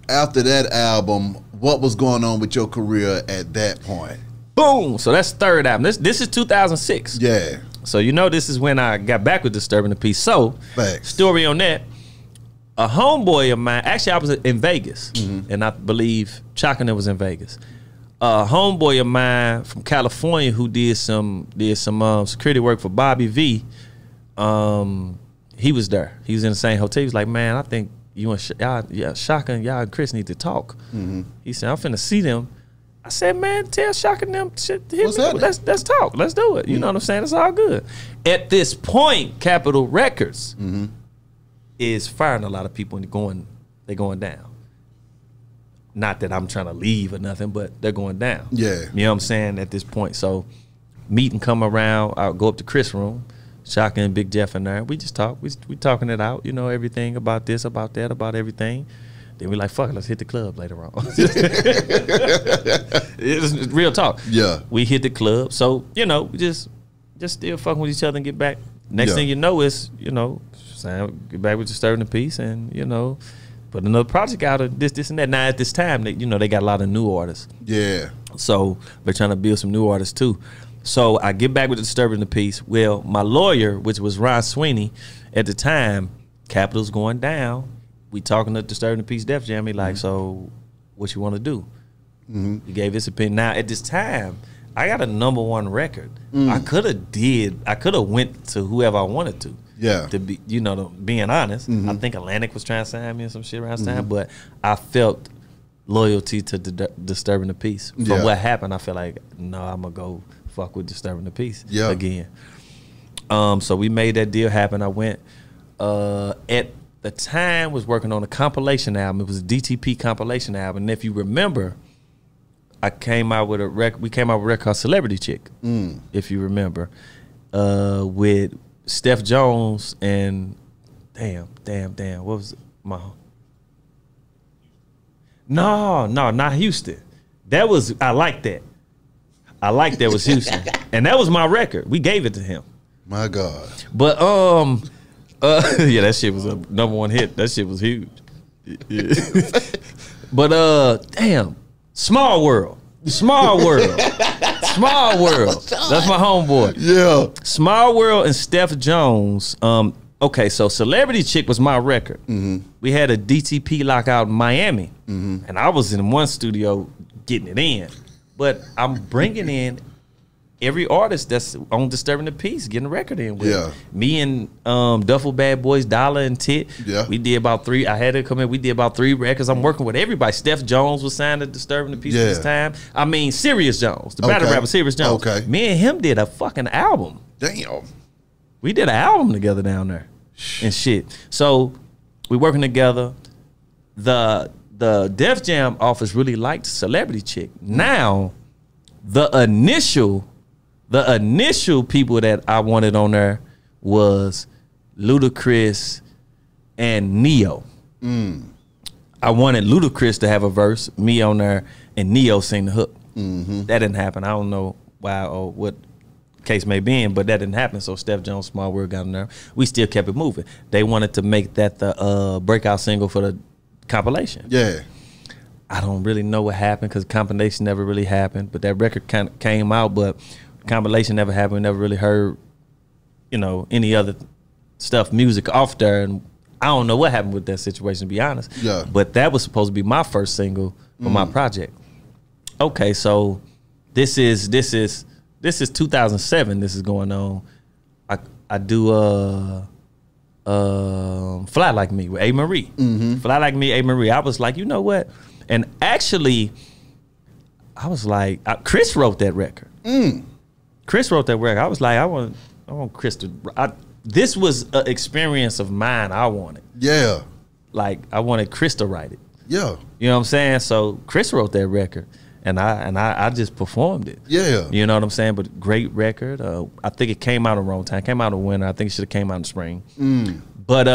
after that album, what was going on with your career at that point? Boom. So that's third album. This is 2006. Yeah. So you know this is when I got back with Disturbing the Peace. So Facts. story on that. A homeboy of mine, actually I was in Vegas, and I believe Chockin was in Vegas. A homeboy of mine from California who did some security work for Bobby V. He was there. He was in the same hotel. He was like, man, I think you and Chockin, y'all and Chris need to talk. He said, I'm finna see them. I said, man, tell Chockin them shit. Let's talk. Let's do it. You know what I'm saying? It's all good. At this point, Capitol Records is firing a lot of people and they're going down. Not that I'm trying to leave or nothing, but they're going down. Yeah. You know what I'm saying at this point. So meeting come around, I'll go up to Chris' room, Chockin and Big Jeff in there. We just talk. We talking it out, you know, everything about this, about that, about everything. Then we like, fuck it, let's hit the club later on. It's real talk. Yeah. We hit the club. So, you know, we just still fucking with each other and get back. Next thing you know is, you know, get back with Disturbing the Peace and, you know, put another project out of this and that. Now at this time, they got a lot of new artists. Yeah. So they're trying to build some new artists too. So I get back with Disturbing the Peace. Well, my lawyer, which was Ron Sweeney, at the time, Capitol's going down. We talking to Disturbing the Peace Def Jam. He like, so what you want to do? He gave his opinion. Now at this time, I got a '1 record. I could have went to whoever I wanted to. Yeah. To be, you know, being honest, I think Atlantic was trying to sign me and some shit around this time, but I felt loyalty to Disturbing the Peace. From what happened, I felt like, no, I'm gonna go fuck with Disturbing the Peace again. So we made that deal happen. I went at the time was working on a compilation album. It was a DTP compilation album, and if you remember, I came out with a record. We came out with a record called Celebrity Chick, if you remember, with Steph Jones and damn, what was it? No, not Houston. That was I like that was Houston, and that was my record. We gave it to him. My God. But yeah, that shit was a #1 hit. That shit was huge. Yeah. But damn. Small World. That's my homeboy. Yeah. Small World and Steph Jones. Okay, so Celebrity Chick was my record. We had a DTP lockout in Miami, and I was in one studio getting it in. But I'm bringing in every artist that's on Disturbing the Peace, getting a record in with me and Duffel Bad Boys, Dollar and Tit. Yeah. We did about 3. I had to come in. We did about 3 records. I'm working with everybody. Steph Jones was signed to Disturbing the Peace at this time. I mean, Serious Jones, the battle rapper Serious Jones. Okay. Me and him did a fucking album. Damn. We did an album together down there and shit. So we working together. The Def Jam office really liked Celebrity Chick. Now, the initial people that I wanted on there was Ludacris and Neo. I wanted Ludacris to have a verse, me on there, and Neo sing the hook. That didn't happen. I don't know why or what case may be in, but that didn't happen. So Steph Jones, Small World got on there. We still kept it moving. They wanted to make that the breakout single for the compilation. Yeah. I don't really know what happened because compilation never really happened, but that record kind of came out, but compilation never happened. We never really heard, you know, any other stuff, music off there, and I don't know what happened with that situation, to be honest. Yeah. But that was supposed to be my first single for my project. Okay, so this is 2007. This is going on. I do Fly Like Me with A. Marie. Fly Like Me, A. Marie. I was like, you know what? And actually, I was like, Chris wrote that record. Chris wrote that record. I was like, I want Chris to. This was an experience of mine. I wanted. Yeah. Like I wanted Chris to write it. Yeah. You know what I'm saying? So Chris wrote that record, and I just performed it. Yeah. You know what I'm saying? But great record. I think it came out in the wrong time. It came out in winter. I think it should have came out in the spring. But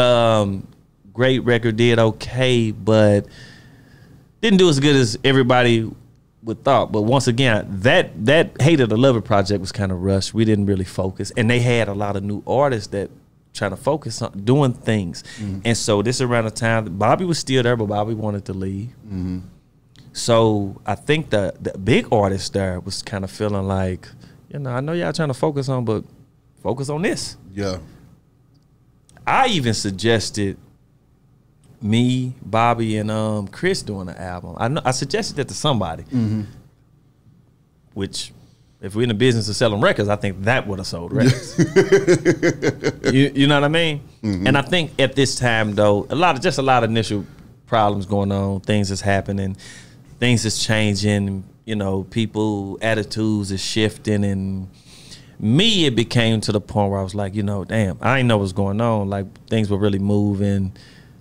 great record. Did okay, but didn't do as good as everybody would thought. But once again, that Hate of the Lover project was kind of rushed. We didn't really focus, and they had a lot of new artists that trying to focus on doing things. And so this around the time Bobby was still there, but Bobby wanted to leave. So I think the big artist there was kind of feeling like, you know, I know y'all trying to focus on, but focus on this. Yeah. I even suggested me, Bobby, and Chris doing an album. I suggested that to somebody, which, if we're in the business of selling records, I think that would have sold records. you know what I mean? And I think at this time, though, a lot of initial problems going on, things is happening, things is changing. You know, people attitudes is shifting, and me, it became to the point where I was like, you know, damn, I didn't know what's going on. Like, things were really moving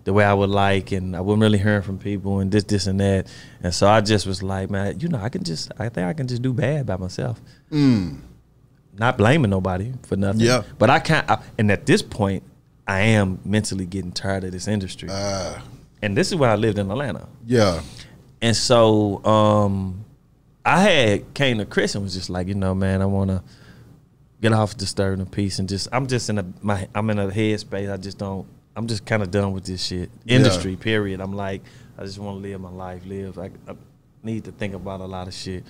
the way I would like, and I wasn't really hearing from people, and this and that. And so I just was like, man, you know, I think I can just do bad by myself. Not blaming nobody for nothing. Yeah. But I can't, and at this point, I am mentally getting tired of this industry. And this is when I lived in Atlanta. Yeah. And so I had came to Chris and was just like, you know, man, I want to get off disturbing the peace, and just I'm in a headspace. I'm just kind of done with this shit. Industry, period. I'm like, I just want to live my life, I need to think about a lot of shit.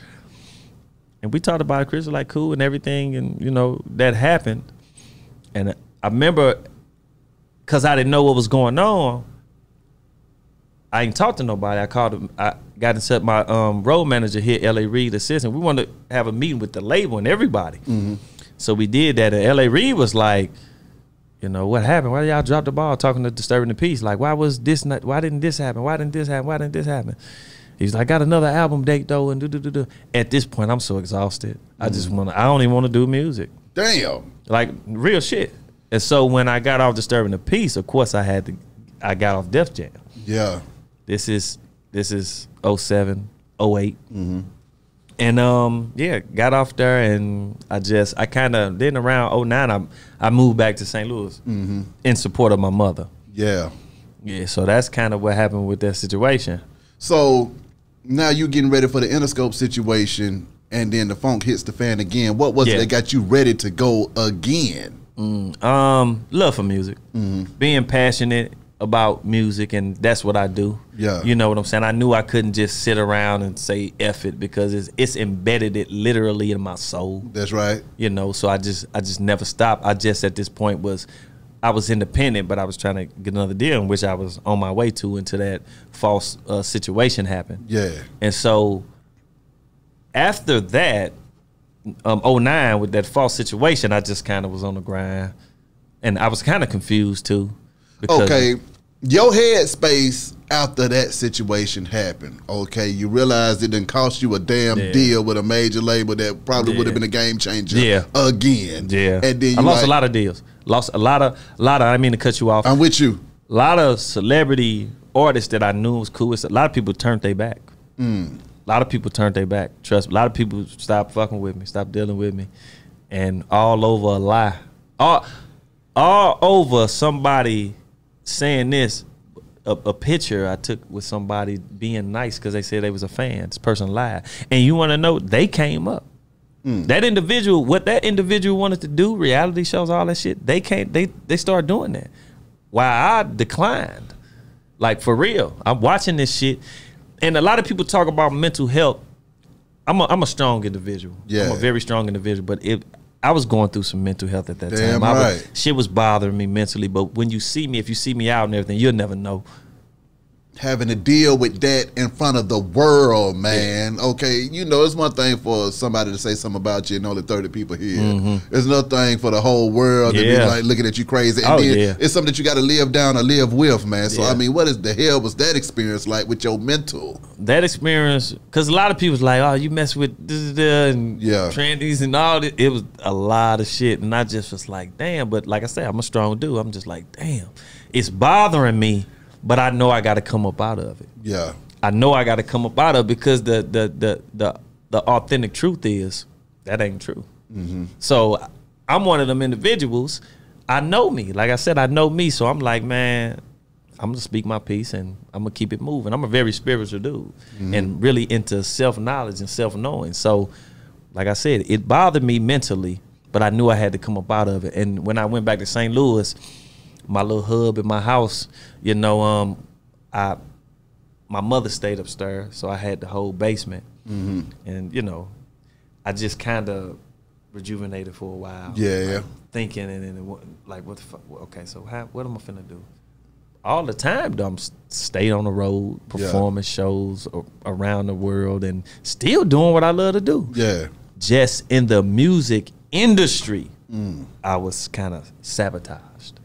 And we talked about it. Chris was like, cool and everything, and, you know, that happened. And I remember, because I didn't know what was going on, I ain't talked to nobody. I called him. I got in touch with my road manager here, L.A. Reid, assistant. We wanted to have a meeting with the label and everybody. So we did that, and L.A. Reid was like, you know, what happened? Why y'all drop the ball talking to Disturbing the Peace? Like, why was this not, why didn't this happen? Why didn't this happen? Why didn't this happen? He's like, I got another album date though, and do. At this point, I'm so exhausted. I don't even want to do music. Damn. Like, real shit. And so when I got off Disturbing the Peace, of course I got off Def Jam. Yeah. This is 07, 08. And got off there, and I kind of, then around 09, I moved back to St. Louis in support of my mother. Yeah. Yeah, so that's kind of what happened with that situation. So now you're getting ready for the Interscope situation, and then the funk hits the fan again. What was it that got you ready to go again? Love for music. Being passionate about music, and that's what I do. Yeah. You know what I'm saying? I knew I couldn't just sit around and say F it, because it's embedded it literally in my soul. That's right. You know, so I just never stopped. I just at this point I was independent, but I was trying to get another deal, in which I was on my way to, until that false situation happened. Yeah. And so after that, 09, with that false situation, I just kind of was on the grind, and I was kind of confused too. Okay, your headspace after that situation happened, okay, you realized it didn't cost you a damn deal with a major label that probably would have been a game changer again. Yeah. And then I lost a lot of deals. Lost a lot of, I didn't mean to cut you off. I'm with you. A lot of celebrity artists that I knew was cool. A lot of people turned their back. A lot of people turned their back. Trust me. A lot of people stopped fucking with me, stopped dealing with me. And all over a lie. All over somebody saying this, a picture I took with somebody being nice because they said they was a fan. This person lied. And you want to know, they came up. That individual, what that individual wanted to do, reality shows, all that shit, they started doing that. While I declined. Like, for real. I'm watching this shit. And a lot of people talk about mental health. I'm a strong individual. Yeah. I'm a very strong individual. But I was going through some mental health at that time. Shit was bothering me mentally. But when you see me, if you see me out and everything, you'll never know. Having to deal with that in front of the world, man. Yeah. Okay, you know, it's one thing for somebody to say something about you and only 30 people here. It's another thing for the whole world to be like looking at you crazy. And then it's something that you got to live down or live with, man. So, I mean, what is the hell was that experience like with your mental? That experience, because a lot of people's like, oh, you mess with and trannies and all that. It was a lot of shit. And I just was like, damn. But like I said, I'm a strong dude. I'm just like, damn. It's bothering me. But I know I got to come up out of it. Yeah, I know I got to come up out of it, because the authentic truth is that ain't true. So I'm one of them individuals. I know me. Like I said, I know me. So I'm like, man, I'm gonna speak my piece and I'm gonna keep it moving. I'm a very spiritual dude and really into self-knowledge and self-knowing. So, like I said, it bothered me mentally, but I knew I had to come up out of it. And when I went back to St. Louis, my little hub in my house, you know, my mother stayed upstairs, so I had the whole basement. And, you know, I just kind of rejuvenated for a while. Yeah. Thinking and like, what the fuck? Okay, so what am I finna do? All the time, though, I'm stay on the road, performing shows around the world, and still doing what I love to do. Yeah. Just in the music industry, I was kind of sabotaged.